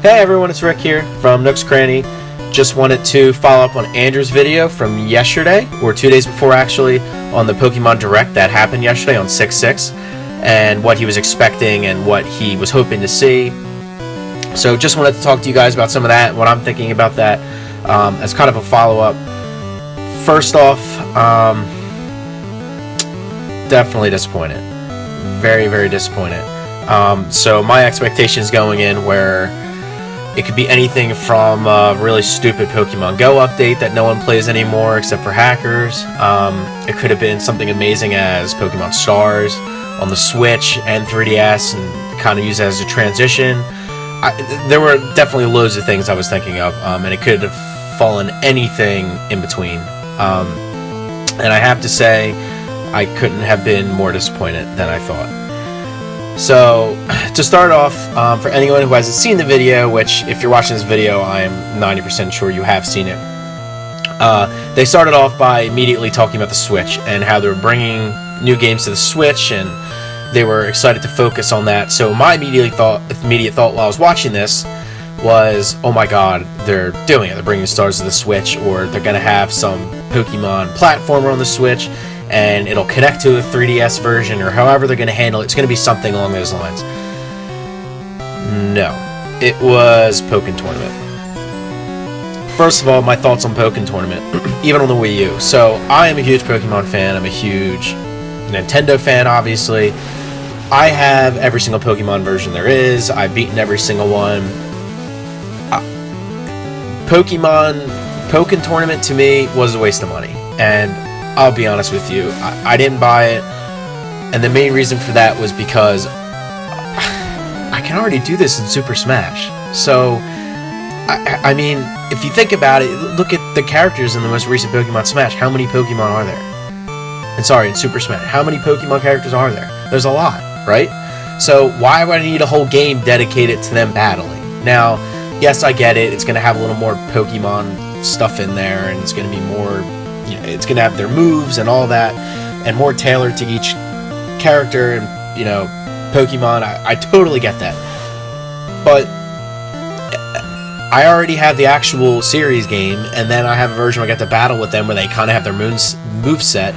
Hey everyone, it's Rick here from Nook's Cranny. Just wanted to follow up on Andrew's video from yesterday, or 2 days before actually, on the Pokemon Direct that happened yesterday on 6/6, and what he was expecting and what he was hoping to see. So just wanted to talk to you guys about some of that, what I'm thinking about that, as kind of a follow-up. First off, definitely disappointed. Very, very disappointed. So my expectations going in were it could be anything from a really stupid Pokemon Go update that no one plays anymore except for hackers. It could have been something amazing as Pokemon Stars on the Switch and 3DS and kind of use it as a transition. There were definitely loads of things I was thinking of, and it could have fallen anything in between. And I have to say, I couldn't have been more disappointed than I thought. So, to start off, for anyone who hasn't seen the video, which if you're watching this video, I am 90% sure you have seen it, they started off by immediately talking about the Switch and how they were bringing new games to the Switch, and they were excited to focus on that. So my immediate thought while I was watching this was, oh my god, they're doing it. They're bringing Stars to the Switch, or they're going to have some Pokemon platformer on the Switch, and it'll connect to the 3DS version, or however they're going to handle it. It's going to be something along those lines. No. It was Pokken Tournament. First of all, my thoughts on Pokken Tournament, even on the Wii U. So, I am a huge Pokemon fan. I'm a huge Nintendo fan, obviously. I have every single Pokemon version there is. I've beaten every single one. Pokken Tournament, to me, was a waste of money. And I'll be honest with you, I didn't buy it, and the main reason for that was because I can already do this in Super Smash. So, I mean, if you think about it, look at the characters in the most recent Pokemon Smash. How many Pokemon are there? And sorry, in Super Smash, how many Pokemon characters are there? There's a lot, right? So, why would I need a whole game dedicated to them battling? Now, yes, I get it, it's going to have a little more Pokemon stuff in there, and it's going to be more... it's going to have their moves and all that, and more tailored to each character and, Pokemon. I totally get that. But I already have the actual series game, and then I have a version where I get to battle with them where they kind of have their moveset,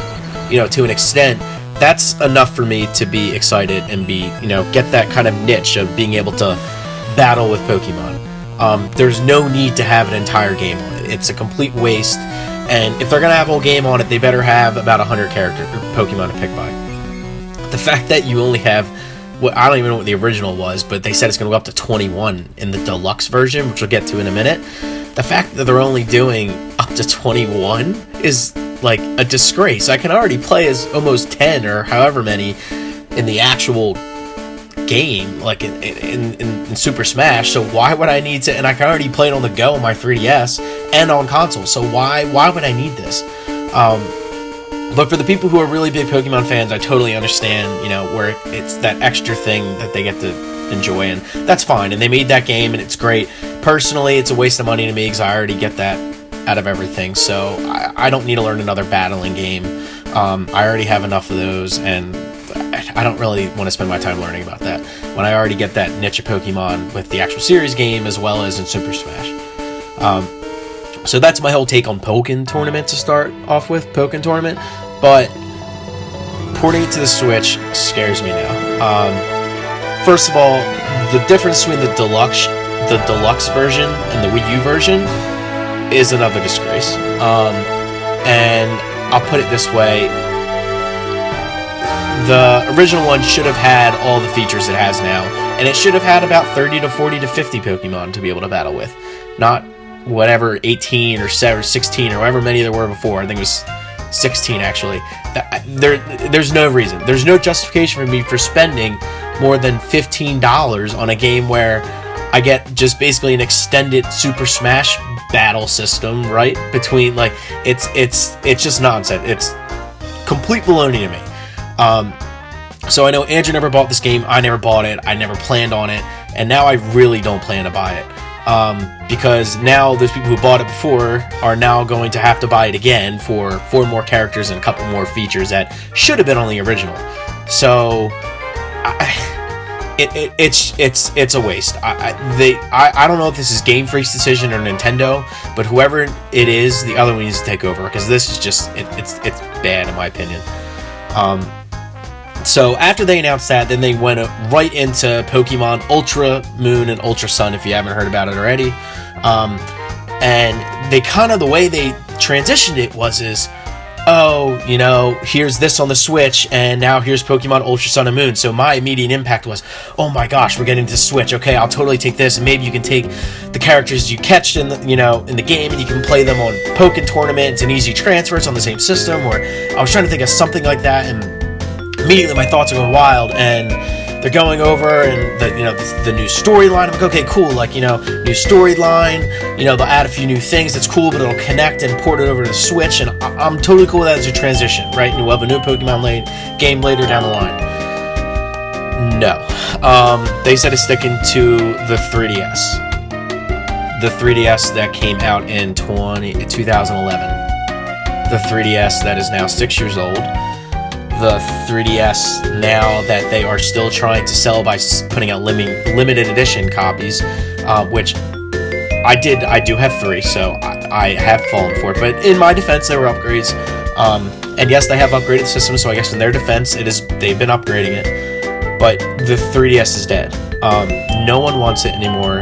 to an extent. That's enough for me to be excited and be, get that kind of niche of being able to battle with Pokemon. There's no need to have an entire game on it. It's a complete waste. And if they're going to have a whole game on it, they better have about 100 Pokemon to pick by. The fact that you only have, I don't even know what the original was, but they said it's going to go up to 21 in the deluxe version, which we'll get to in a minute. The fact that they're only doing up to 21 is like a disgrace. I can already play as almost 10 or however many in the actual game, like in Super Smash, so why would I need to? And I can already play it on the go on my 3DS and on console, so why would I need this? But for the people who are really big Pokemon fans, I totally understand, where it's that extra thing that they get to enjoy, and that's fine, and they made that game, and it's great. Personally, it's a waste of money to me, because I already get that out of everything, so I don't need to learn another battling game. I already have enough of those, and I don't really want to spend my time learning about that when I already get that niche of Pokemon with the actual series game as well as in Super Smash. So that's my whole take on Pokken Tournament to start off with, Pokken Tournament. But porting it to the Switch scares me now. First of all, the difference between the deluxe version and the Wii U version is another disgrace. And I'll put it this way. The original one should have had all the features it has now, and it should have had about 30 to 40 to 50 Pokemon to be able to battle with, not whatever 18 or 16 or however many there were before. I think it was 16 actually. There's no reason, there's no justification for me for spending more than $15 on a game where I get just basically an extended Super Smash battle system, right? Between, like, it's just nonsense. It's complete baloney to me. So I know Andrew never bought this game, I never bought it, I never planned on it, and now I really don't plan to buy it. Because now those people who bought it before are now going to have to buy it again for 4 more characters and a couple more features that should have been on the original. So, it's a waste. I don't know if this is Game Freak's decision or Nintendo, but whoever it is, the other one needs to take over, because this is just it's bad in my opinion. So after they announced that, then they went right into Pokemon Ultra Moon and Ultra Sun, if you haven't heard about it already. And they kind of, the way they transitioned it was oh, you know, here's this on the Switch, and now here's Pokemon Ultra Sun and Moon. So my immediate impact was, oh my gosh, we're getting to Switch. Okay, I'll totally take this, and maybe you can take the characters you catch in the, in the game, and you can play them on Pokken Tournament. It's an easy transfer. It's on the same system. Or I was trying to think of something like that, and immediately my thoughts are going wild, and they're going over and the new storyline. I'm like, okay, cool, new storyline, they'll add a few new things, that's cool, but it'll connect and port it over to the Switch, and I'm totally cool with that as a transition, right? And we'll have a new Pokemon game later down the line. No. They said it's sticking to the 3DS. The 3DS that came out in 2011. The 3DS that is now 6 years old. The 3DS now that they are still trying to sell by putting out limited edition copies, which I do have 3, so I have fallen for it. But in my defense, there were upgrades, and yes, they have upgraded the system. So I guess in their defense, they've been upgrading it. But the 3DS is dead. No one wants it anymore.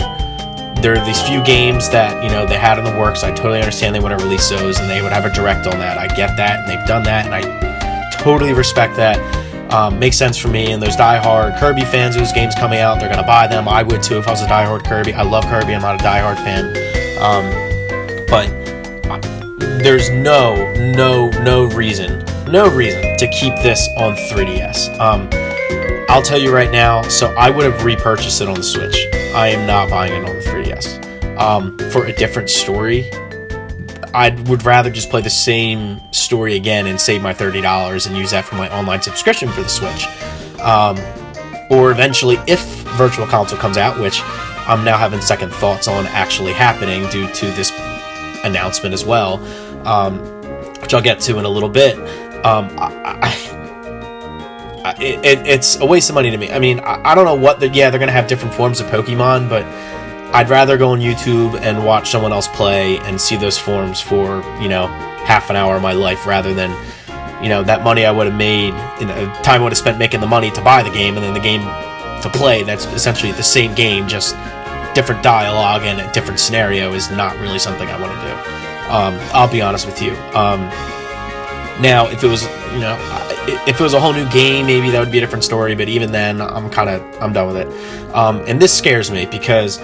There are these few games that they had in the works. I totally understand they want to release those, and they would have a direct on that. I get that, and they've done that, and I totally respect that. Makes sense for me. And there's diehard Kirby fans whose games coming out, they're gonna buy them. I would too if I was a diehard Kirby. I love Kirby. I'm not a diehard fan. But there's no reason to keep this on 3DS. I'll tell you right now. So I would have repurchased it on the Switch. I am not buying it on the 3DS for a different story. I would rather just play the same story again and save my $30 and use that for my online subscription for the Switch. Or eventually, if Virtual Console comes out, which I'm now having second thoughts on actually happening due to this announcement as well, which I'll get to in a little bit. It's a waste of money to me. I mean, I don't know what they're going to have different forms of Pokemon, but I'd rather go on YouTube and watch someone else play and see those forms for, half an hour of my life rather than, that money I would have made, time I would have spent making the money to buy the game and then the game to play. That's essentially the same game, just different dialogue and a different scenario is not really something I want to do. I'll be honest with you. Now, if it was, if it was a whole new game, maybe that would be a different story, but even then, I'm done with it. And this scares me because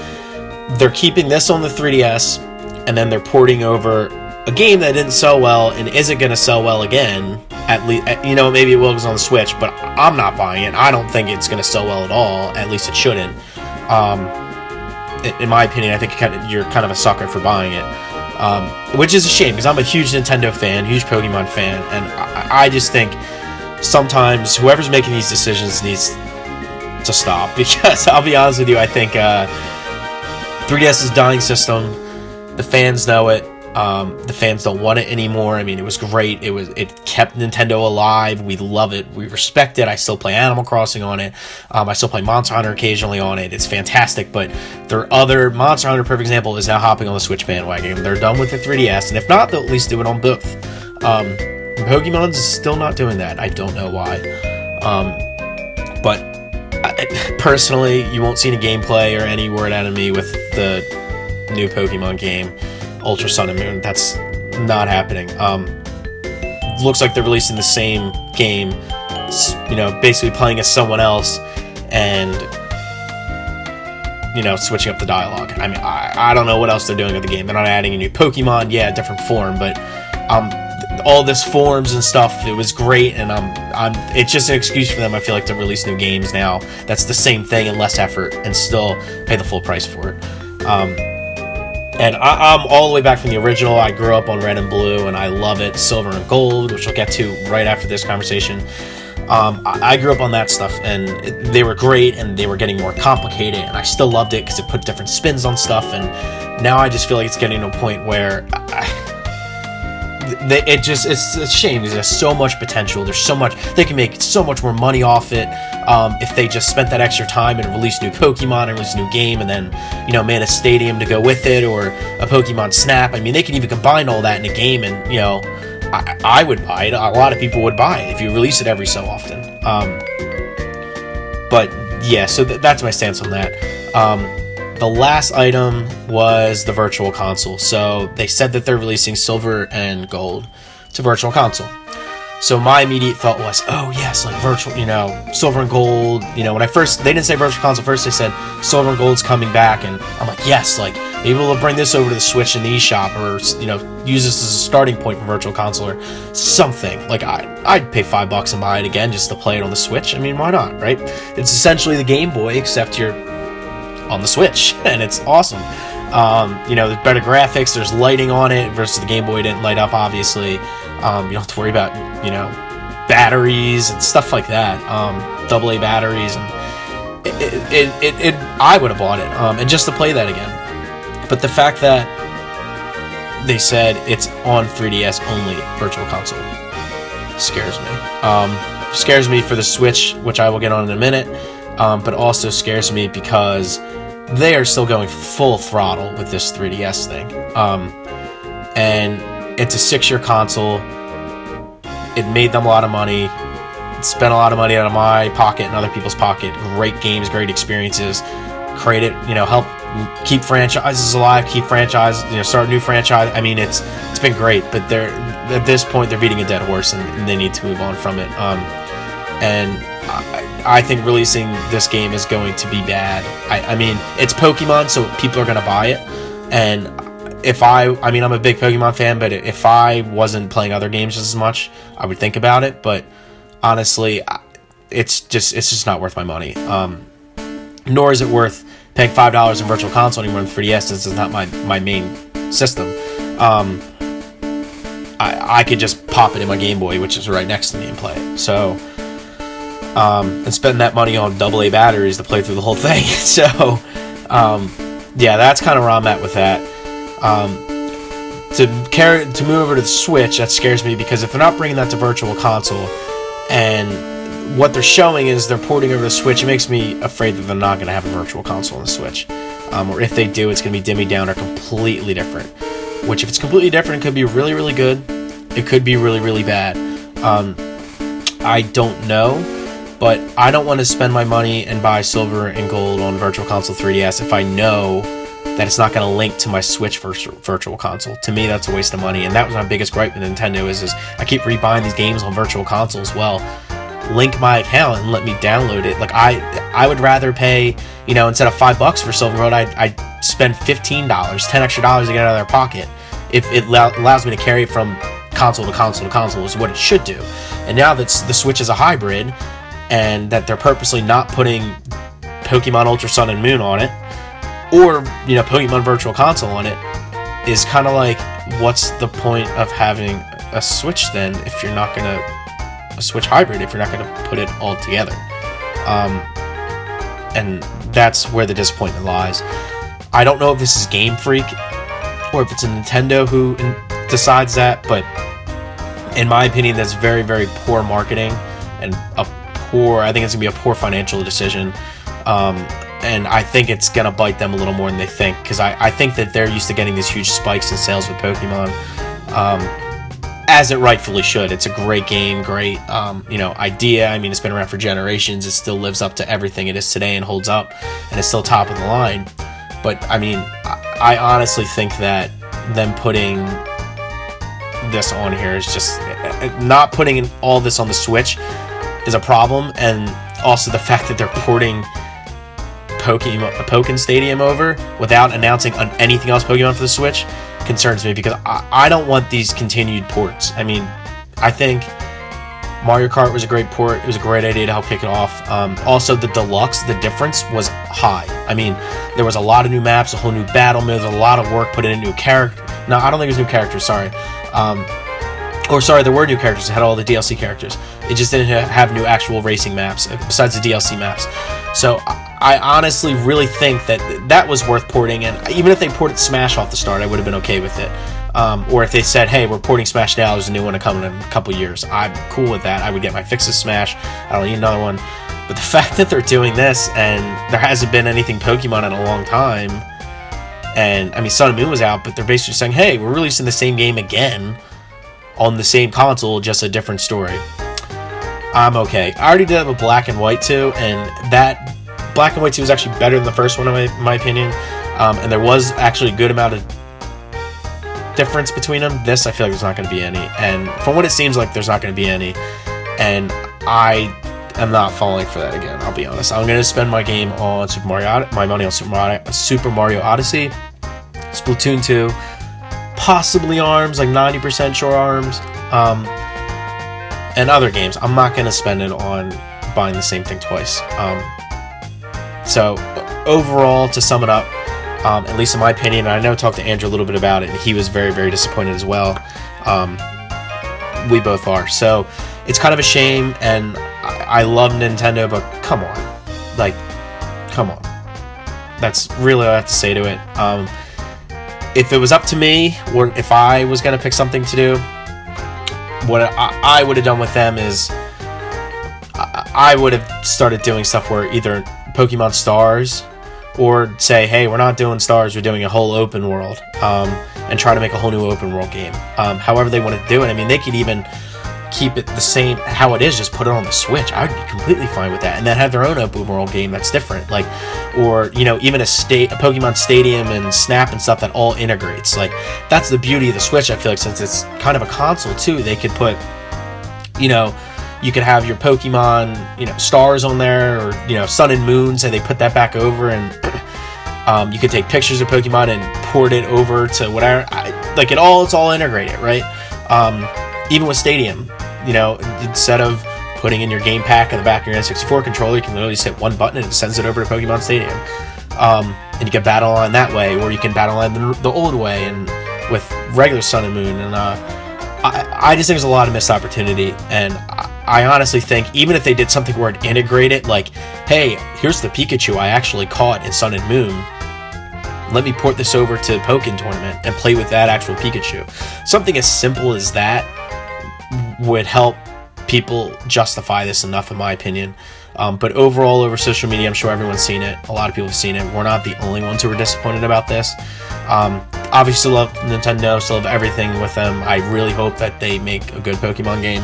they're keeping this on the 3DS, and then they're porting over a game that didn't sell well and isn't going to sell well again. At least, maybe it will because on the Switch, but I'm not buying it. I don't think it's going to sell well at all. At least it shouldn't. In my opinion, I think you're kind of a sucker for buying it, which is a shame because I'm a huge Nintendo fan, huge Pokemon fan, and I just think sometimes whoever's making these decisions needs to stop, because I'll be honest with you, I think 3DS is a dying system. The fans know it. The fans don't want it anymore. I mean, it was great. It kept Nintendo alive. We love it. We respect it. I still play Animal Crossing on it. I still play Monster Hunter occasionally on it. It's fantastic, but there are other Monster Hunter, perfect example, is now hopping on the Switch bandwagon. They're done with the 3DS, and if not, they'll at least do it on both. Pokemon's still not doing that. I don't know why. But personally, you won't see any gameplay or any word out of me with the new Pokemon game, Ultra Sun and Moon. That's not happening. Looks like they're releasing the same game, basically playing as someone else and, switching up the dialogue. I mean, I don't know what else they're doing with the game. They're not adding a new Pokemon. Yeah, different form, but all this forms and stuff, it was great, and it's just an excuse for them, I feel like, to release new games now that's the same thing and less effort and still pay the full price for it. And I'm all the way back from the original. I grew up on Red and Blue, and I love it. Silver and Gold, which we'll get to right after this conversation. I grew up on that stuff, and they were great, and they were getting more complicated, and I still loved it because it put different spins on stuff, and now I just feel like it's getting to a point where it's a shame. There's so much potential. There's so much, they can make so much more money off it if they just spent that extra time and release new Pokemon and release a new game, and then made a stadium to go with it, or a Pokemon Snap. I mean, they can even combine all that in a game, and I would buy it. A lot of people would buy it if you release it every so often. But yeah, so that's my stance on that. The last item was the Virtual Console. So they said that they're releasing Silver and Gold to Virtual Console. So my immediate thought was, oh yes, like virtual, Silver and Gold. When they didn't say Virtual Console first, they said Silver and Gold's coming back, and I'm like, yes, like maybe we'll bring this over to the Switch in the eShop, or use this as a starting point for Virtual Console or something. Like I'd pay $5 and buy it again just to play it on the Switch. I mean, why not, right? It's essentially the Game Boy, except you're on the Switch, and it's awesome. There's better graphics, there's lighting on it versus the Game Boy didn't light up, obviously. You don't have to worry about batteries and stuff like that, AA batteries, and I would have bought it, and just to play that again. But the fact that they said it's on 3DS only, Virtual Console, scares me. Scares me for the Switch, which I will get on in a minute, but also scares me because they are still going full throttle with this 3DS thing. And it's a 6-year console. It made them a lot of money. It spent a lot of money out of my pocket and other people's pocket. Great games, great experiences. Create it, help keep franchises alive, keep start a new franchise. I mean, it's been great, but they're at this point they're beating a dead horse, and they need to move on from it. And I think releasing this game is going to be bad. I mean, it's Pokemon, so people are going to buy it. And I'm a big Pokemon fan, but if I wasn't playing other games just as much, I would think about it. But honestly, it's just not worth my money. Nor is it worth paying $5 in Virtual Console anymore in 3DS. This is not my main system. I could just pop it in my Game Boy, which is right next to me, and play it. So, and spend that money on AA batteries to play through the whole thing. So, yeah, that's kind of where I'm at with that. To move over to the Switch, that scares me, because if they're not bringing that to Virtual Console, and what they're showing is they're porting over the Switch, it makes me afraid that they're not going to have a Virtual Console on the Switch. Or if they do, it's going to be dimmy down or completely different. Which, if it's completely different, it could be really, really good. It could be really, really bad. I don't know, but I don't want to spend my money and buy Silver and Gold on Virtual Console 3DS if I know that it's not going to link to my Switch Virtual Console. To me, that's a waste of money, and that was my biggest gripe with Nintendo is I keep rebuying these games on Virtual Console as well. Link my account and let me download it. Like, I would rather pay, instead of $5 for Silver Road, I'd spend $15, $10 extra to get out of their pocket. If it allows me to carry it from console to console to console, is what it should do. And now that the Switch is a hybrid, and that they're purposely not putting Pokemon Ultra Sun and Moon on it, or Pokemon Virtual Console on it, is kind of like, what's the point of having a Switch then if you're not gonna a Switch hybrid if you're not gonna put it all together? And that's where the disappointment lies. I don't know if this is Game Freak or if it's a Nintendo who decides that, but in my opinion, that's very, very poor marketing, and I think it's gonna be a poor financial decision. And I think it's going to bite them a little more than they think, because I think that they're used to getting these huge spikes in sales with Pokemon, as it rightfully should. It's a great game, great idea. I mean, it's been around for generations. It still lives up to everything it is today and holds up, and it's still top of the line. But, I mean, I honestly think that them putting this on here is just... Not putting all this on the Switch is a problem, and also the fact that they're porting Pokken Stadium over without announcing anything else Pokemon for the Switch concerns me, because I don't want these continued ports. I mean, I think Mario Kart was a great port. It was a great idea to help kick it off. Also, the Deluxe, the difference was high. I mean, there was a lot of new maps, a whole new battle mode, a lot of work put in a new character. No, I don't think it was new characters, sorry. There were new characters. It had all the DLC characters. It just didn't have new actual racing maps, besides the DLC maps. So I honestly really think that was worth porting, and even if they ported Smash off the start, I would have been okay with it. Or if they said, hey, we're porting Smash now, there's a new one to come in a couple years, I'm cool with that. I would get my fixes Smash. I don't need another one. But the fact that they're doing this and there hasn't been anything Pokemon in a long time, and I mean Sun and Moon was out, but they're basically saying, hey, we're releasing the same game again on the same console, just a different story. I'm okay. I already did it with Black and White 2, and that Black and White 2 was actually better than the first one in my opinion. And there was actually a good amount of difference between them. This, I feel like there's not going to be any, and from what it seems like, there's not going to be any, and I am not falling for that again. I'll be honest. I'm going to spend my money on Super Mario Odyssey, Splatoon 2, possibly ARMS, like 90% sure ARMS, and other games. I'm not going to spend it on buying the same thing twice. So overall, to sum it up, at least in my opinion, and I know I talked to Andrew a little bit about it, and he was very, very disappointed as well. We both are. So it's kind of a shame, and I love Nintendo, but come on. Like, come on. That's really all I have to say to it. If it was up to me, or if I was going to pick something to do, what I would have done with them is I would have started doing stuff where either Pokemon Stars, or say, hey, we're not doing Stars, we're doing a whole open world, and try to make a whole new open world game. However they want to do it. I mean, they could even keep it the same how it is, just put it on the Switch. I would be completely fine with that, and then have their own open world game that's different, like, or even a Pokemon Stadium and Snap and stuff that all integrates. Like, that's the beauty of the Switch. I feel like since it's kind of a console too, they could put, you could have your Pokemon, Stars on there, or Sun and Moon, say they put that back over, and you could take pictures of Pokemon and port it over to whatever. It's all integrated, right? Even with Stadium, instead of putting in your game pack in the back of your N64 controller, you can literally just hit one button and it sends it over to Pokemon Stadium, and you can battle online that way, or you can battle online the old way, and with regular Sun and Moon. And I just think there's a lot of missed opportunity, and I honestly think even if they did something where it integrated, like, hey, here's the Pikachu I actually caught in Sun and Moon, let me port this over to Pokken Tournament and play with that actual Pikachu. Something as simple as that would help people justify this enough, in my opinion. But overall, over social media, I'm sure everyone's seen it. A lot of people have seen it. We're not the only ones who are disappointed about this. Obviously, love Nintendo, still love everything with them. I really hope that they make a good Pokemon game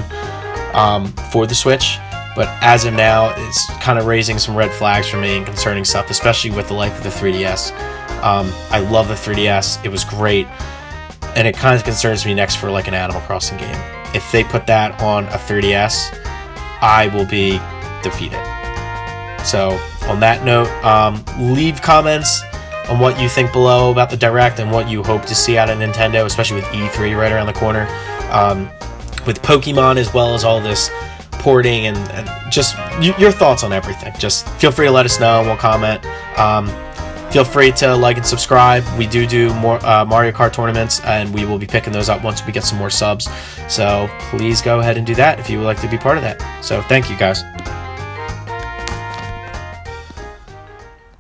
for the Switch. But as of now, it's kind of raising some red flags for me and concerning stuff, especially with the life of the 3DS. I love the 3DS. It was great. And it kind of concerns me next for like an Animal Crossing game. If they put that on a 3DS, I will be defeated. So on that note, leave comments on what you think below about the Direct and what you hope to see out of Nintendo, especially with E3 right around the corner, with Pokemon, as well as all this porting and just your thoughts on everything. Just feel free to let us know, and we'll comment. Feel free to like and subscribe. We do more Mario Kart tournaments, and we will be picking those up once we get some more subs. So please go ahead and do that if you would like to be part of that. So thank you, guys.